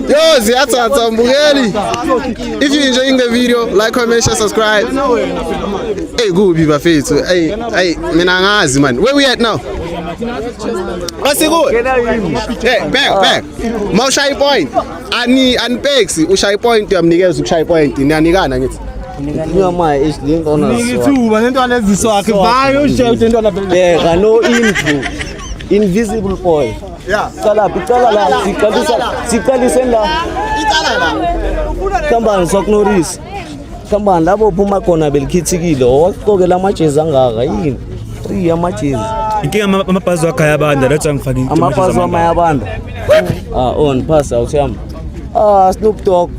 Yo, ziyathatha mbukeli. If you're enjoying the video, like, comment, share, subscribe. Hey, kubi bafethu. Hey, mina ngazi man. Where we at now? Masikuwe. Hey, back. Mawushaya point. Anipexi ushaya point uyamnikeza ukushaya point. Niyanikana ngithi. Ngiyama isidinga ona. Ngithuba nentwana eziswakhe. Bayo ushaya intwana phela. Yeah, no info. Invisible boy. Yeah. Cala la, sikalise la. Icala la. Kambani sokunorisi. Kambani labo phuma khona belikhithikile owaqokela amajezi angaka yini? 3 amajezi. Inkinga amabhazi wakhe ayabanda lathi angifaki amabhazi amayabanda. On pass awuthamba. Snoop Dogg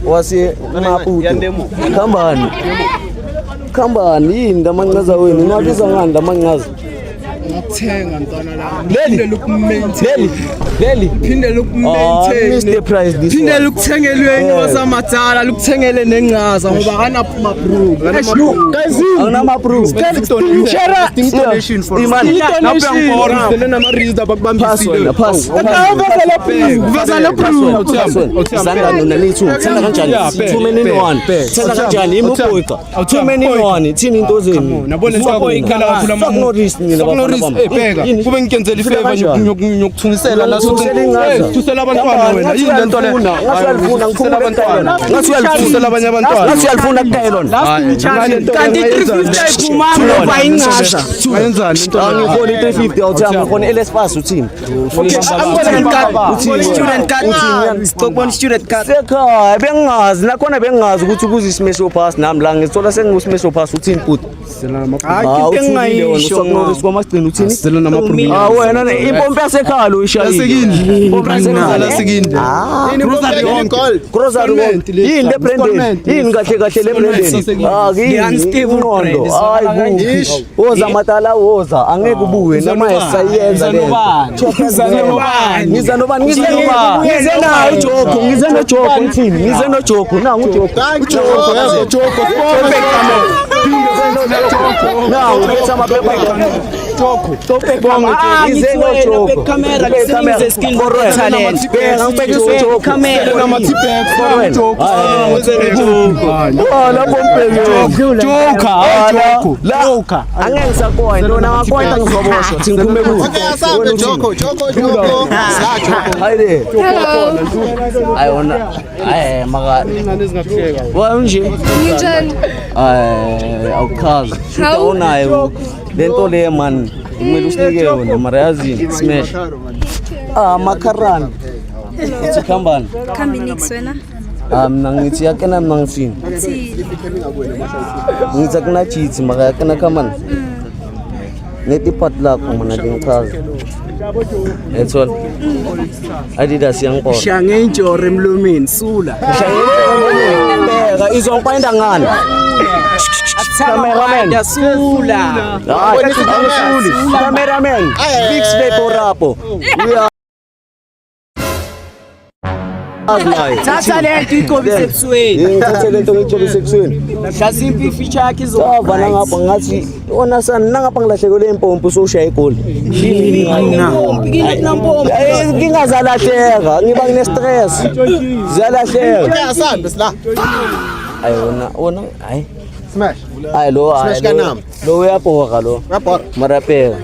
wasi maputo. Kambani yini ndamancaza wena unabiza ngani ndamancaza? Ngithenga ntwana la. Leli. Phinde lokumaintain. Mr Price this. Phinde lokuthengelweni wasamathala, lokuthengele nenqaza ngoba kanaphuma proof. Guys, awunama proof. Share donation for. Imani. Ngicela nama reason abakubambisile. Pass. Uveza proof. Sanga nona lithu. Thina kanjani? 2 men in 1. Thina kanjani imubhoqa? 2 men in 1. Thina into zenu. Nabona into ikhala kakhulu amabhoqa. Bheka kube ngikenzela ifavor ngiyokuthungisela la thusela abantwana wena yini lento le ngasalifuna ngiphuma abantwana ngathusela abanye abantwana ngasalifuna kuthayelona kanti 350 iphuma ngoba inqasha wenzani into angifoni 350 awuthamba ngifoni LSFAS uthini student card stokubona student card sekhaya bengazi nakhona bengazi ukuthi ukuze isimesho pass nami la ngithola sengisimesho pass uthini futhi hayi ngingayisho kwamagcina uthini sicela nama-proof wena impompi yasekhaya lo ishayile impompi yasekhaya sikinde grocery yini le branding yini kahle le branding ngiyinqondo hayi woza matala woza angeke ubuye noma esayenza le ngiza nobani ngize nayo ujoko ngize nojoko uthini ngize nojoko nangu ujoko now let's have a Joko. Camera, listen skill talent. Camera, Joker. Angeke sakhoya ntona ngakhona ngizoboshwa thingikume kuzo. Joko. Hayde. Ayona. Maka. Wa unje. Njani? Awuchaza. Unayo lento le man kumele usinike yona mara yazini smash makarani ithi khambani Kambinix wena? Mina ngithi yakena mina ngithini ngithi kuna chithi maka yakena khambani neti part lakho mina ngichaza ethola Adidas yangiqola shange injore emlomeni sula beka izongipayinda ngani cameraman yasula cameraman fix paper rapo Thatha lento ikobise ebusweni. ngithathe lento ngitshobise ebusweni Mhlasimpi feature yakhe Bana ngapha ngathi ona sana nangapha ngilahlekelwe impompi usoshaya igoli. Ngingazalahleka ngiba ngine stress. Ziyalahleka. Uyasambe sila. Ayona ona hayi. Smash. Hayi lo Smash kanami. Lo uyabhoka lo. Uyabhoka. Marapeka.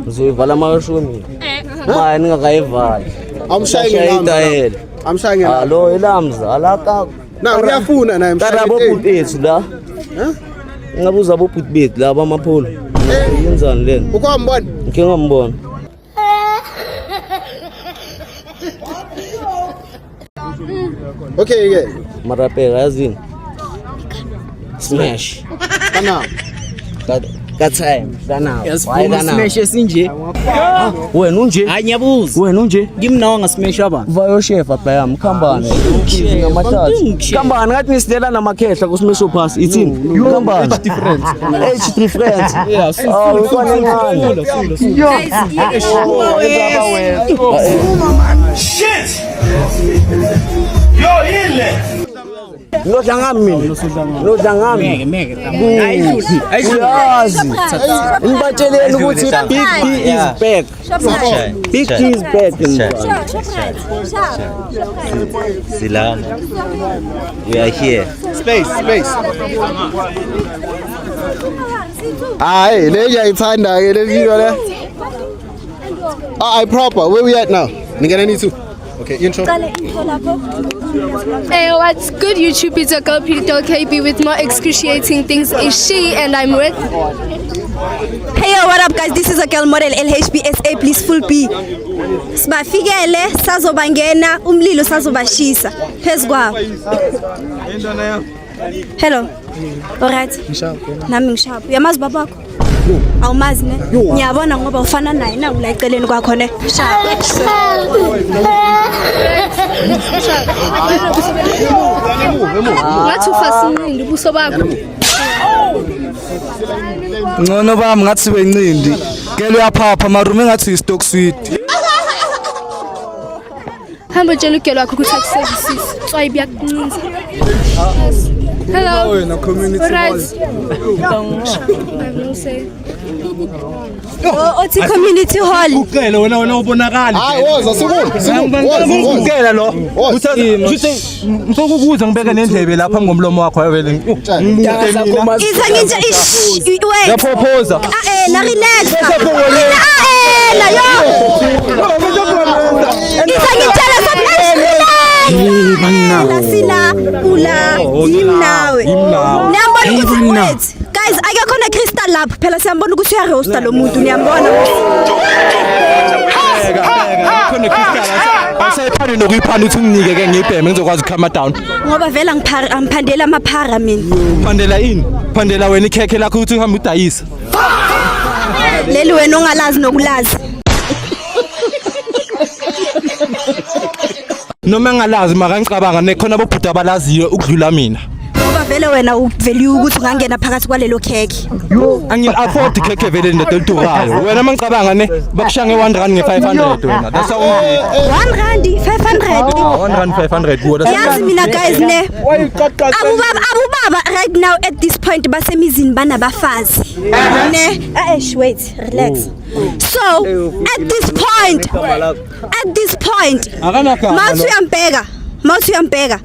Uzoyivala amashumi. Manje ngakayivala. Amshayile ngitayela. Amshayile. Alo elamza alaka. Na uyafuna naye mshayile. Karabo puthethu la. Ngabuza abophuthi bethu laba amapholo. Yenzani lena? Ukwambona? Ngike ngambona. Okay ke. Marapeka yazini. Smash. Kana. Ka time kana. Why kana? Smash esinje. Wena unje? Hayi ngiyabuza. Wena unje? Ngimnawo ngasmash abantu. Vayo chef apha yami khambane. Ngamathathu. Khambane ngathi ngisidela namakhehla ku smash pass ithini? Khambane. Age difference. Yeah, ufana ngani? Guys, Shit! Yo, ile! Nodla ngami mina. Nodla ngami. Uyazi. Ngibatsheleni ukuthi Big D is back. Big D is back. Zilam. We are here. Space. Hayi, le ngiyayithanda ke le video le. I proper. Where we at now? Ningena nithi. Okay, intro. Hey, what's good YouTube? It's a girl KB with more excruciating things. Is she and I'm with. Hey yo, what up guys? This is a girl model LHBSA, please full B. Sibafikele sazobangena umlilo sazobashisa. Phezukwawo. Hello. Alright. Nami ngishapha. Uyamazi babakho? Awumazi ne? Ngiyabona ngoba ufana naye nangu la eceleni kwakho ne. Ngathi ufasini ubuso bakho. Ngono bami ngathi bencindi. Ngeke uyaphapha marume ngathi istock sweet. Hamba tshela ugelo wakho ukuthi akuservices. Tswayi biyakuncinza. Hello. Wena community hall. Othi community hall. Ucela wena ubonakala. Hayi woza Ucela lo. Ngikubuza ngibeke nendlebe lapha ngomlomo wakho vele. Isa nginje wait. Yapropose. Na relax. La yo. Isa ngitshela Sina ula imnawe. Niyambona ukuthi wait. Guys, ake khona crystal lapha. Phela siyambona ukuthi uyaroasta lo muntu niyambona. Khona crystal. Asayiphani nokuyiphanda uthi unginike ke ngibheme ngizokwazi ukama down. Ngoba vela ngiphandela amaphara mina. Phandela ini? Phandela wena ikhekhe lakho uthi uhamba udayisa. Leli wena ongalazi nokulazi. Noma ngalazi maka ngicabanga nekhona abobhuda abalaziyo ukudlula mina. Ngoba vele wena uvalue ukuthi ungangena phakathi kwalelo khekhe. Angil afford ikhekhe vele nedolturayo. Wena mangicabanga ne bakushange 1 rand nge500 wena. That's how 1 rand 500. 1 rand 500 kuwo. Yazi mina guys ne. Abubaba right now at this point basemizini banabafazi. Ne? Wait, relax. So, at this point, Mawuthi uyambheka.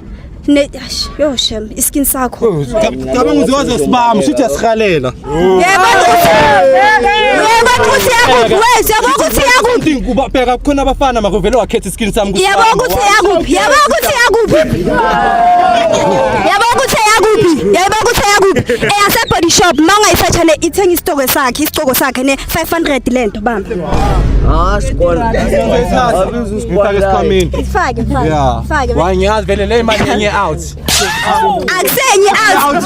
Yo shem, iskin sakho. Ngaba ngizoza sibami sithi asihalela. Yebo ukuthi yakuphi. Kubabheka kukhona abafana makuvele wakhetha iskin sami Yebo ukuthi yakuphi. Ase body shop mawungayisearcha ne ithenga isitoko sakhe ne 500 lento bamba. Skona. Ifake. Why ngiyazi vele le imali yenye out. Akusenye out.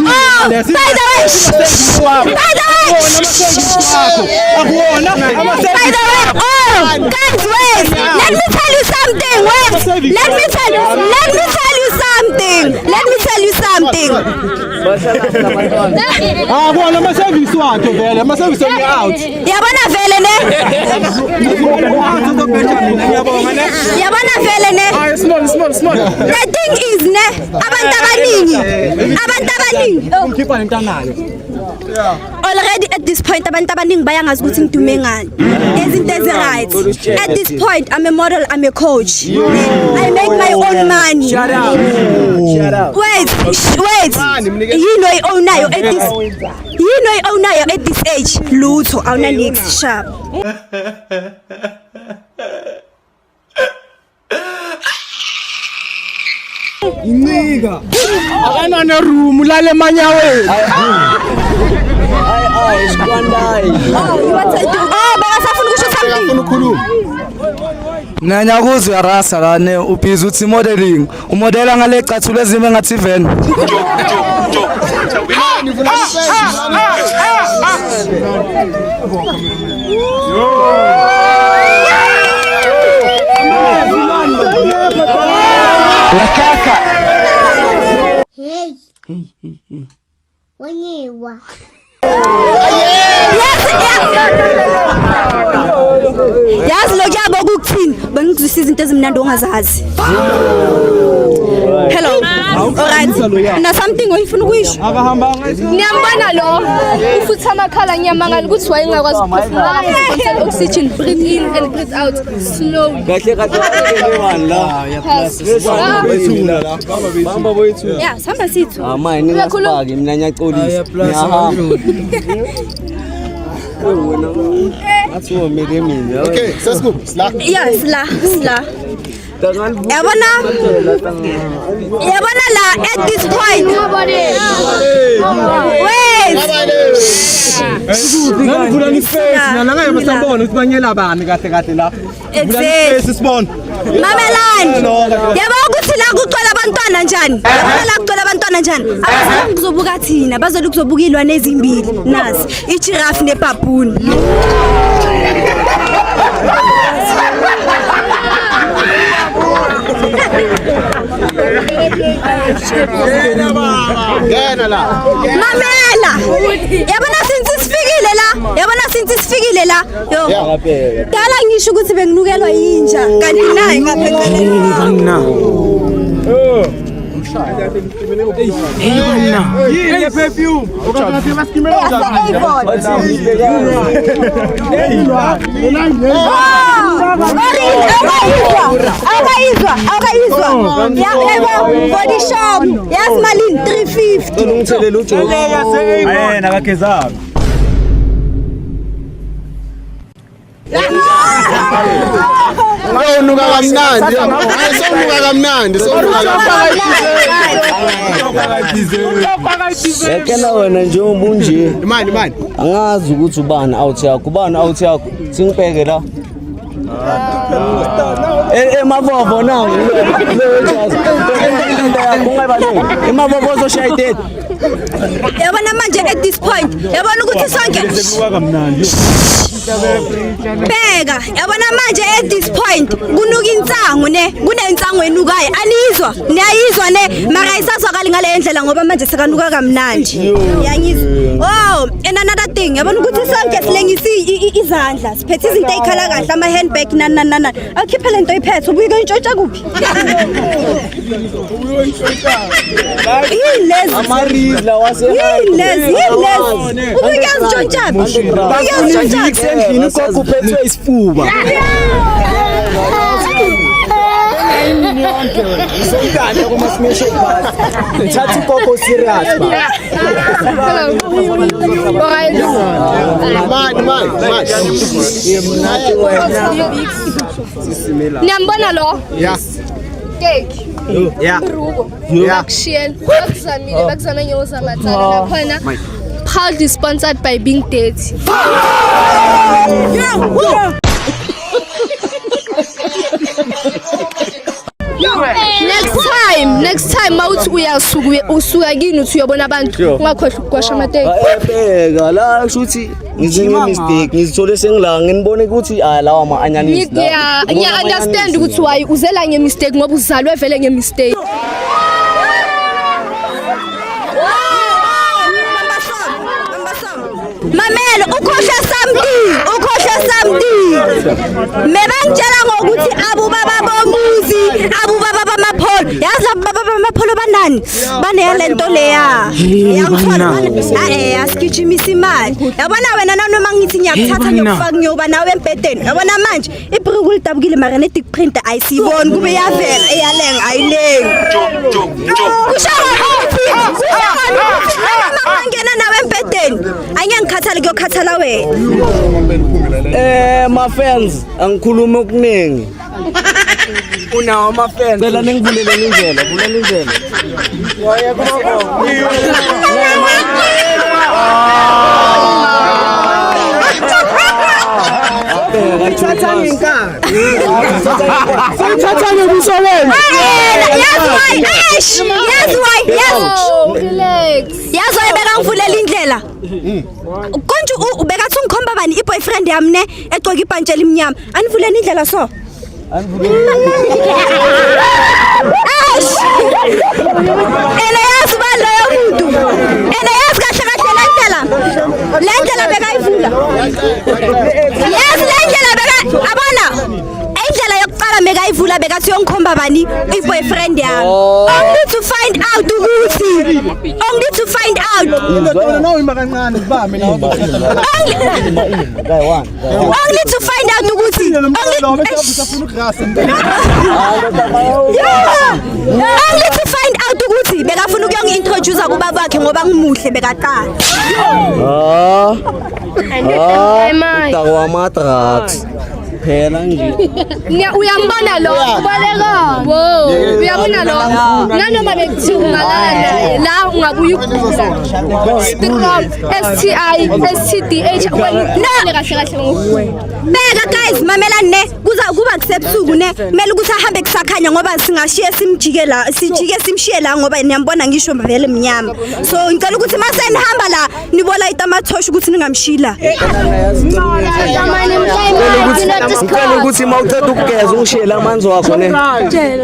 By the way. Guys, wait. Let me tell you something. Kuona ama service wakhe vele, ama service yenye out. Yabona vele ne? Small. The thing is ne, abantu abaningi. Umkhipha lentanayo. Already at this point abantu abaningi bayangazi ukuthi ngidume ngani. Izinto ezi-right. At this point I'm a model, I'm a coach. I make my own money. Shut up. Wait. Yini onayo at this age? Lutho awuna next sharp. Nika. Akana ne room lale manyaweni. Ay, Squandai. Bakasafuna ukusho something. Nanya kuzwe rasa lane ubhiza uthi modeling. Umodela ngale cathule ezime ngathi van. Hey. Wanyewa. Yazi lokuyabo ukuthini bengizwisa izinto ezimnandi ongazazi. Hello. Alright. Na something oyifuna ukuyisho? Niyambona lo ufuthi amakhala ngiyamangala ukuthi wayengakwazi ukuphefumula oxygen, breathe in and breathe out slowly. Kahle kahle mani la. Bamba boyithu. Yeah, samba sithu. Manje ningasibaki mina ngiyaxolisa. Ngiyahamba. Athiwa meke mina. Okay, sesikup. Sla. Yes, la. Yabona la at this point. Wait. Ngivula ni face nalanga yabasambona ukuthi banyela bani kahle la. Exactly. Sibona. Mamelani. Yabo ukuthi la kucwala abantwana njani? Yabona la kucwala abantwana njani? Abazali kuzobuka thina, bazoli kuzobuka ilwane ezimbili. Nasi, i-giraffe ne-baboon. Ngena la. Mamela. Yabona since sifikile la. Yo. Dala ngisho ukuthi benginukelwa yinja kanti nayi ngaphetheleni. Yini perfume? Ukathi baskimela Akayizwa. Body shop. Yes, Malin 350. Ngithelele uJoe. ayena kaGezana. Unuka kamnandi. Sonuka kamnandi. Yakela wena nje ubunje. Imani. Angazi ukuthi ubani out yakho. Singibheke la. Emavovo nangu. Emavovo ozoshaya idate. Yabona manje at this point. Yabona ukuthi sonke Bheka, yabona manje at this point kunuka insangu ne, kunensangu enukayo. Anizwa? Niyayizwa ne? Mara ayisazwakali ngale ndlela ngoba manje sekanuka kamnandi. Yangizwa. Oh, and another thing, yabona ukuthi sonke silengisi izandla. Siphethe izinto ezikhala kahle ama handbag nana. Akhiphe lento iphethe ubuye intshontsha kuphi? Amarizla wase. Yilezi. Ubuye intshontsha. Endlini kokho uphethwe isifuba. Isokane kuma smash pass. Thathi kokho serious ba. Man. Niyambona lo? Yeah. Cake. Yeah. Rugo. Yeah. Action. Bakuzama nyoza matala nakhona. Proudly sponsored by Being Dirty. Next time mawuthi usuka kini uthi uyabona abantu ungakhohlwa ukugwasha amateki. Ebheka la kushuthi ngizinge mistake ngizithole sengilanga nginibone ukuthi lawa ama anyanisi la. Ngiya understand ukuthi why uzela nge mistake ngoba uzalwe vele nge mistake. Mamela ukhohlwa something. Mebangitshela ngokuthi abubaba bomuzi, abubaba bamapholo. Yazi abubaba bamapholo banani? Baneyalento leya. Yangithola. Asigijimisa imali. Yabona wena nanoma ngithi ngiyakuthatha ngiyokufaka ngiyoba nawe empedeni. Yabona manje ibhuku lidabukile mara ne dick printer ayisiboni kube yavela eyalenga ayilengi. Ngena nawe empedeni. Angiyangikhathali kuyokhathala wena. My fans angikhuluma okuningi. Unawo ama fans. Cela ningivulele indlela, vulela indlela. Yazi wayebeka ngivulela indlela. Konje ubekathi ungikhomba bani iboyfriend yami ne egcoka ibhantshela imnyama. Anivulela indlela so. Ena yazi baloyo muntu. Ena yazi kahle lendlela bekayivula. Yazi lendlela abona. Indlela yokuqala bekayivula uzongikhomba bani i-boyfriend yami. Only to find out ukuthi. Only to find out. Only to find out ukuthi. Only to find out ukuthi bekafuna ukuyongi-introduce kubaba wakhe ngoba ngimuhle bekaqala. Utawa ma-drugs. Phela nje. Uyambona lo ubaleka wo uyabona lo nanoma bekuthiungalana la ungabuye ukugula stroke STI STDH kahle kahle ngokuwe beka guys mamelani ne kuba kusebusuku ne kumele ukuthi ahambe kusakhanya ngoba singashiye simjike la sijike simshiye la ngoba niyambona ngisho vele mnyama so ngicela ukuthi mase nihamba la nibola itamathoshi ukuthi ningamshila Ngicela ukuthi mawuceda ukugeza ungishiye amanzi wakho ne.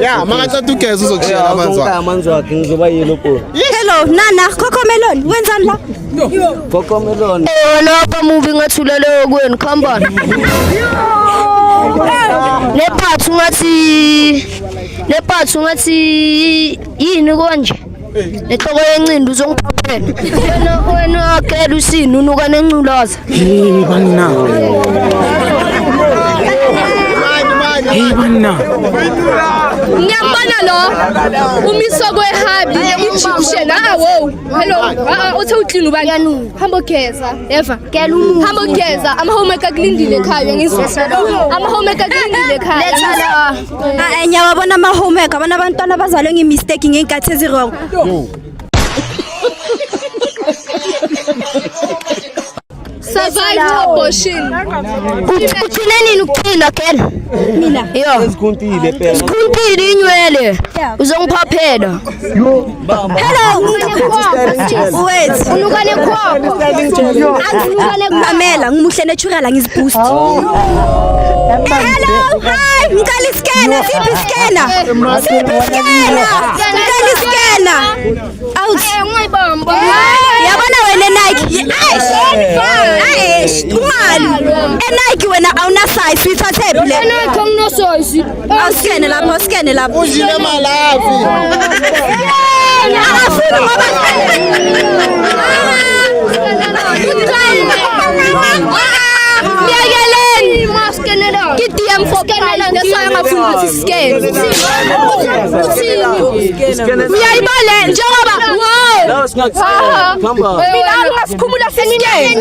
Yeah, mangaceda ugeza uzokushiyela amanzi wakho. Amanzi wakhe ngizoba yelo po. Hello nana Cocomelon wenzani la? Cocomelon. lapha muvi ngathulele kweni khambani lephathu ngathi yini konje lehloko yencindi uzongiphaphela wena akela usini unuka nenculaza ngiyambona lo umisoko ehabi Egyptian wo hello uthe uclean ubani hamba geza eva hamba geza ama homework akulindile ekhaya ngizosala ama homework akulindile ekhaya nyawabona ama homework abana abantwana bazalwe ngemistake ngenkathi ezirong survive abortion uthine nini ukuqina kena mina yo Sikuntile phela. sikuntile inywele uzongiphaphela hello wait unukane khopho angizukane kumamela ngimuhle nechukela ngiziboost hello hi ngicela iskena siphi iskena ngicela iskena out ngiyibamba yabona wena Nike aish umali eNike wena awuna size uyithathe bile Nike angino size awuskene lapho Ujile malafi. akafuni ngoba Miyakeleni maskenela DM for Canada ngesaya ngafuna ukuthi scan uyayibale njengoba wow mina ngasikhumula sescan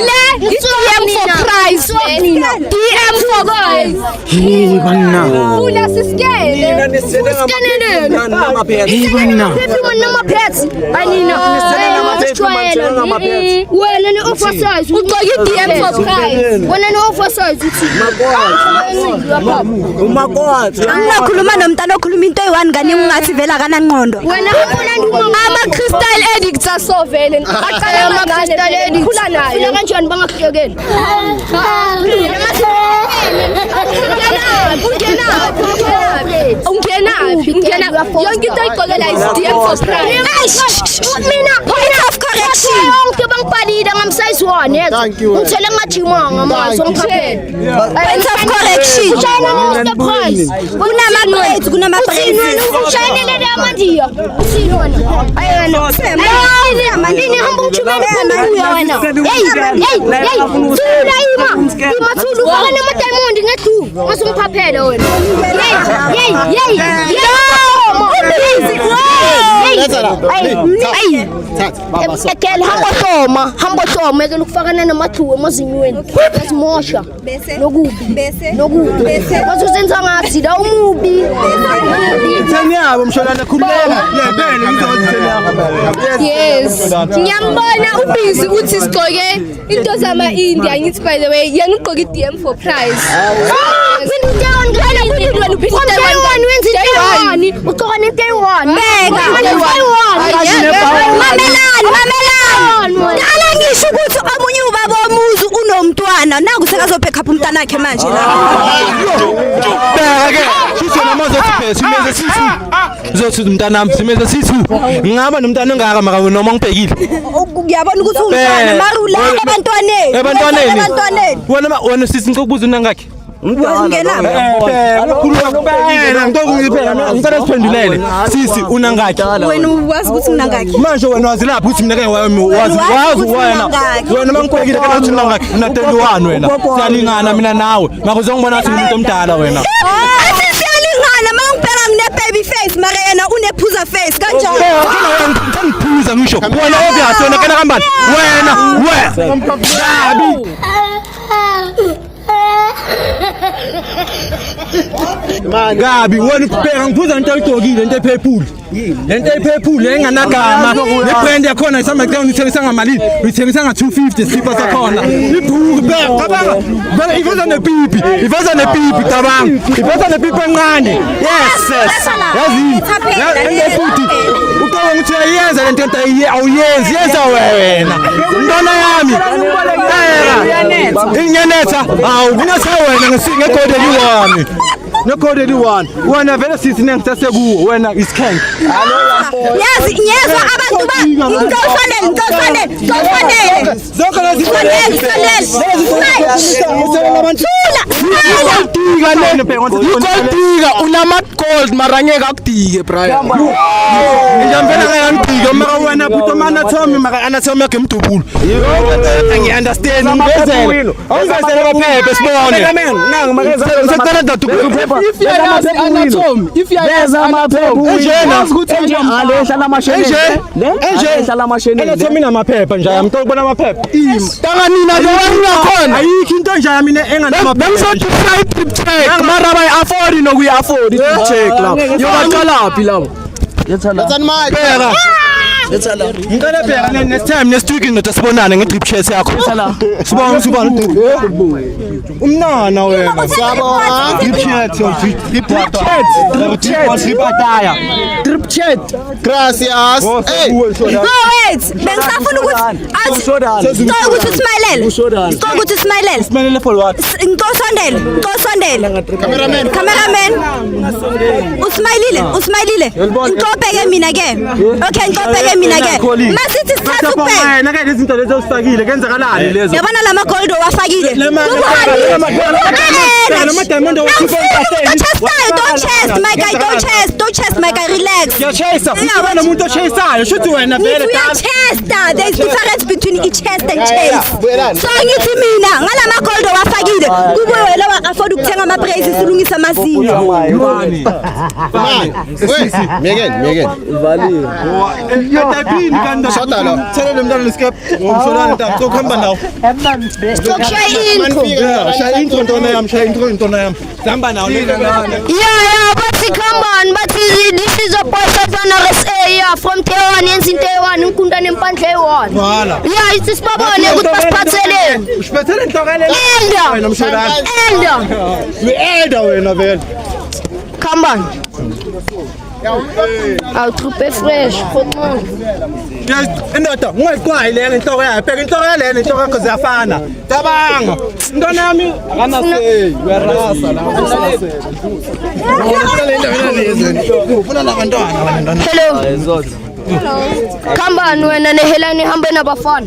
le DM for prize DM for guys ula sescan scanele nama pets banina wena ni oversize uqoke DM for prize wena ni oversize uthi Umakwathe. angikhuluma nomntana okhuluma into eyi-1 ngane ungathi vela kanangqondo wena ama-crystal addicts asovele aqale ama-crystal addicts khula nayo kanjani bangakuhlekeli ungenaphi yonke into ayiqokela is-DM for prize mina point of correction yonke bangibhalile ngam-size 1 Thank you. ngithele ngajimanga mazo point of correction China prize kunama-grades kunama-grades ushayinelele amandiya usini wena ayini hamba ungijumele uya wena thula imathula ufake nama-diamond ngeduvu ngazongiphaphela wena ekele hamba hloma ekele ukufakana namathuba emazinyweni yazimosha nokubi wazuzenza ngathi la umubi Thanyabo msholana khulumela. Yebele ngizothi yes ngiyambona ubhizi uthi sigcoke into zama-India ngithi by the way yangigqoke i-DM for prize mamelani dala ngisho ukuthi omunye ubaba omuzi unomntwana naku sekazophekapha umntwana akhe manje la Bheke sithi namazi othi simeze sithu. Uzothi umntanami simeze sithu. Ngingaba nomntana ongaka maka noma ngibhekile. uyabona ukuthi umntwana marula ebantwaneni Ebantwaneni. Wena sithi ngikubuza unangakhe. ngicela siphendulele sisi unangaki wena uwazi ukuthi unangaki manje wena wazilapha ukuthi mina ke wazi wena mangibhekile kana uthi unangaki una 31 wena siyalingana mina nawe ngakho uzongibona ukuthi umuntu omdala wena siyalingana mangibheka ngine baby face mara yena unephuza face kanjani ngiphuza ngisho wena obvious wena kana kambani wena Gabi wena ukubheka ngiphuza into ayigcokile into ephephule lento ephephule enganagama nebrand yakhona isamacdown ithengisa ngamalini uyithengisa nga 250 sipa sakhona ibhuku bheka cabanga iveza nepipi cabanga iveza nepipi encane yes yazi futhi uqala ukuthi uyenza lento awuyenzi yenza wena mntwana yami inyenetha kunetha wena ngegolden one Nokode liwani wena vele sithi nengisasekuwo wena isikhenke yazi nyezwa abantu ba ngicofandele zonke lezi Ukoltika unama gold marangeka akudike Brian. Ngiyambela ngiyangidika mara wena buto anatomy mara anatomy yakhe emdubulo. Angi understand ngizele. Awuzele baphephe sibone. Nangu mara ngicela ndadu If you have anatomy, if you have anatomy, anatomy namaphepha nje yami ukubona amaphepha. Tanganina ngiyakona. Ayikho into nje yami enganamaphepha. Trip check. Mara bay afford nokuyi afford trip check la. Yobaqalaphi labo? Yethala manje. Ngicela bheka next time next week ngizothi sibonane ngetrip chase yakho. Sibona umnana wena. Siyabonga. Trip chat. Gracias. Hey. wait bengisafuna ukuthi usmayilele ukuthi usmayilele Sibonele for what? ngicosondele cameraman usmayilile ngicobheke mina ke okay ngicobheke mina ke masithi sithatha ukubheka wena ke lezi zinto lezi ositakile kenzakalani lezo yabona lama gold owafakile don't chest my guy relax chase wena umuntu ochaseayo shuthi wena vele there's difference between each chest and chase so ngithi mina ngalama gold owafakile kube wena wa afford ukuthenga ama braces ulungisa amazinyo Megen. ivaliwe yotapini kanda Shota lo. thelele umntana lesikep ngomsolana nta sokuhamba nawo shaya intro ntona yami hamba nawo Yeah, but come on, but this is a person from RSA, from Taiwan, and in Taiwan, and Kundan and Pantlewan. Voilà. Yeah, it's this Papa and a good passport. Uspetele ntokale Elder! wena vele Come on. I'll troupe fresh, yes indoda ungayiqwayi le inhloko yakhe bheka inhloko yalena inhloko yakho ziyafana tabanga intwana yami akana say uyarasa la Hello. Come on, when I Helani Hambe Nabafan.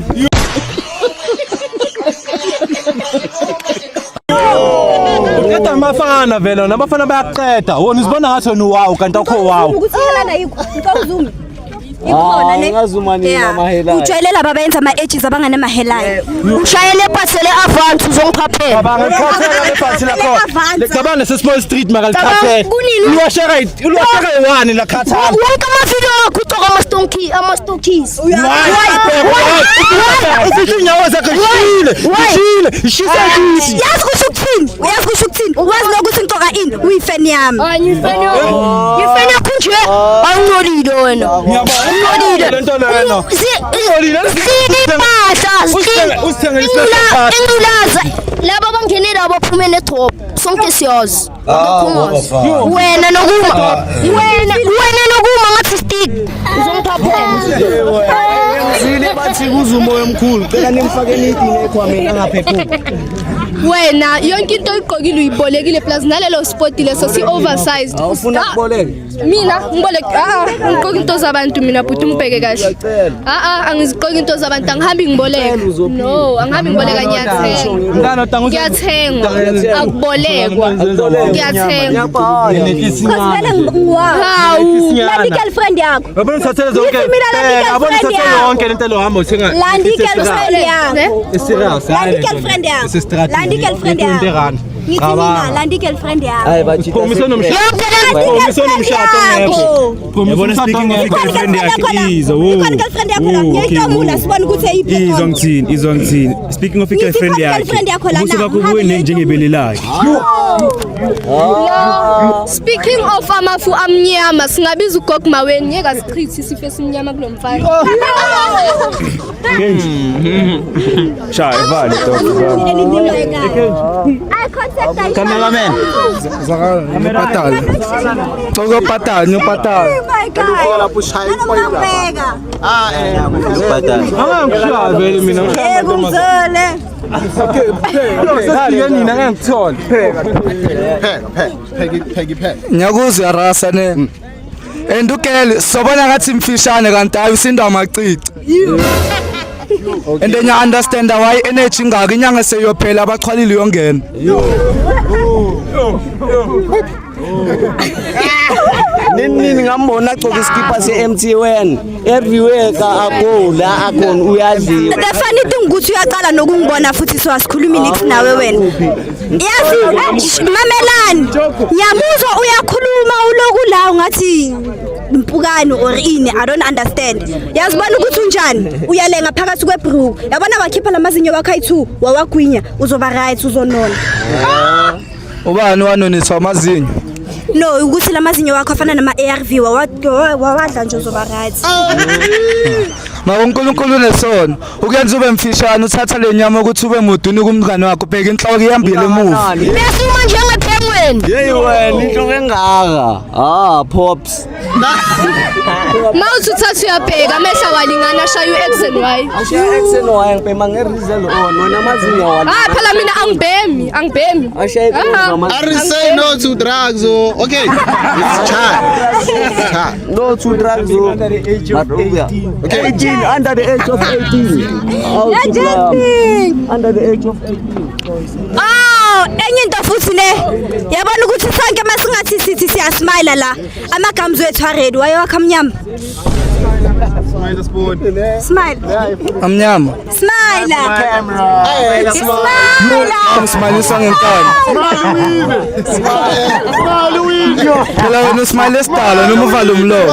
Eta mafana vele nabafana bayaqeda wona uzibona ngathi wena wow kanti akho wow ukuthi helana yikho ikhona ne ujwayele laba benza ama edges abangane mahelayo Ushayele pasele avance uzongiphaphela. abangakhathela lephansi lakho cabanga sespoil street makalithathe uwashara one la khatha Wonke amavideo akho ucoka ama-stokis. izinyawo zakhe ishisa kithi yazi kusho ukuthini wazi nokuthi ngicoka ini uyifeni yami Ngifena kunje awunolile wena. ngiyabona lento lena Ingulaza laba abangenela abaphumele etop sonke siyazi wena nokuma ngathi stick uzongithaphela Zile bathi kuzumoya omkhulu cela nimfake nidini ekhwameni angaphephuki wena yonke into oyigqokile uyibolekile plus nalelo spot leso si-oversized. Awufuna kuboleka? Mina ngiboleka ngigqoka into zabantu mina bhuti ungibheke kahle. Angizigqoki into zabantu angihambi ngiboleka. No, angihambi ngiboleka ngiyathenga. Akubolekwa. Ngiyathenga. Khosivele hawu landi girlfriend yakho. Yabona uthathele zonke. Yabona uthathele yonke lento lo hamba uthenga. Landi girlfriend yakho. Serious. Landi girlfriend yakho. Landi girlfriend yakho. Ngithi mina landi girlfriend yakho. Hayi bathi Khomisana nomshado. Khomisana nomshado ngekho. Yabona speaking of girlfriend yakhe izwa. Girlfriend yakho la ngiyitomula sibona ukuthi ayiphi. Izwa ngithini. Speaking of girlfriend yakhe. Ubuso bakho buwene njengebele lakhe. Speaking of amafu amnyama singabiza ugogo maweni ngeke asichithi sife esimnyama kulomfana. Shy vale Cameraman. Ngipatala. Ngopatala, ngopatala. Ngipatala vele mina Ngiyakuzwa rasa ne. Endukele sobona ngathi mfishane kanti hayi usinda amacici. And then you understand why energy ingaka inyanga seyophela abachwalile yongena. Nini ngambona agcoka iskipa se-MTN everywhere ka ako la akhona uyadliwa. The funny thing ukuthi uyaqala nokungibona futhi so asikhulumi nix nawe wena. Yazi mamelani. Ngiyamuzwa uyakhuluma uloku la ungathi impukani or ini I don't understand. Yazibona ukuthi unjani uyalenga phakathi kwebrook. Yabona wakhipha lamazinyo wakho ayi2 wawagwinya uzoba right uzonona. Ubani wanonisa amazinyo? No ukuthi lamazinyo wakho afana nama ARV wawadla nje uzoba right. Mawo uNkulunkulu nesona ukuyenza ube mfishane uthatha lenyama ukuthi ube muduni kumngane wakho bheka inhloko ihambile emuva. Bese manje ngephengweni. Hey wena inhloko engaka. Pops. Mawuthi uthatha uyabheka amehla walingana shayu X and Y. Ashiya X and Y ngipema ngerizelo wona amazinyo wala. Phela mina angibhemi. Ashiya I say no to drugs okay. It's child. No to drugs under the age of 18. Okay. 18 under the age of 18. Under the age of 18. Enye into futhi ne yabona ukuthi sonke masingathi sithi siyasmile la amagamzi wethu already wayewakhamnyama. Smile. Amnyama. Smile. Smile sangenkani. Smile winyo. Phela wena smile esitala noma uvale umlomo.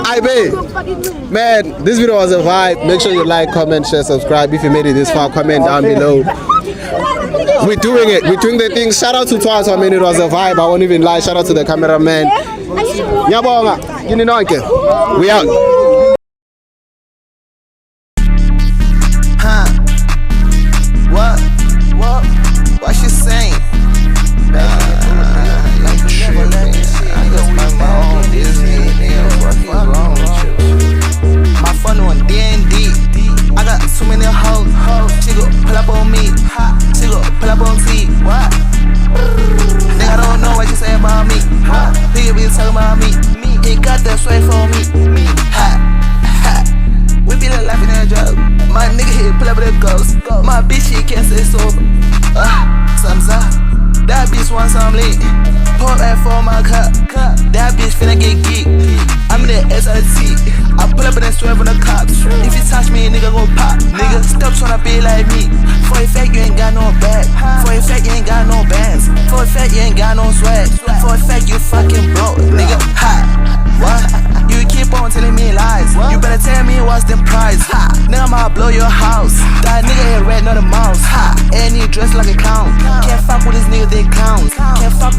Hey babe, man, this video was a vibe. Make sure you like, comment, share, subscribe. If you made it this far, comment down below. We're doing it. We're doing the thing. Shout out to Twice. I mean, it was a vibe. I won't even lie. Shout out to the cameraman. Yabonga. We out. What she saying? My phone on D&D. I got too many hoes. She go pull up on me. She go pull up on T. What? Nigga don't know what you say about me. Nigga be talking about me. He got that sway for me. We be laughing at a joke. My nigga here pull up with a ghost. My bitch she can't say so. Thumbs up. That bitch want some lit. Pour that for my cup. That bitch finna get geek. I'm in the SRT. I pull up in that swerve on the cops. If you touch me, nigga gon' pop. Nigga, stop tryna be like me. For a fact, you ain't got no bag. For a fact, you ain't got no bands. For a fact, you ain't got no swag. For a fact, you fucking broke. Nigga, what? You keep on telling me lies. You better tell me what's the price. Nigga, I'ma blow your house. That nigga ain't red, not a mouse. And he dressed like a clown. Can't fuck with this nigga, they clowns. Can't fuck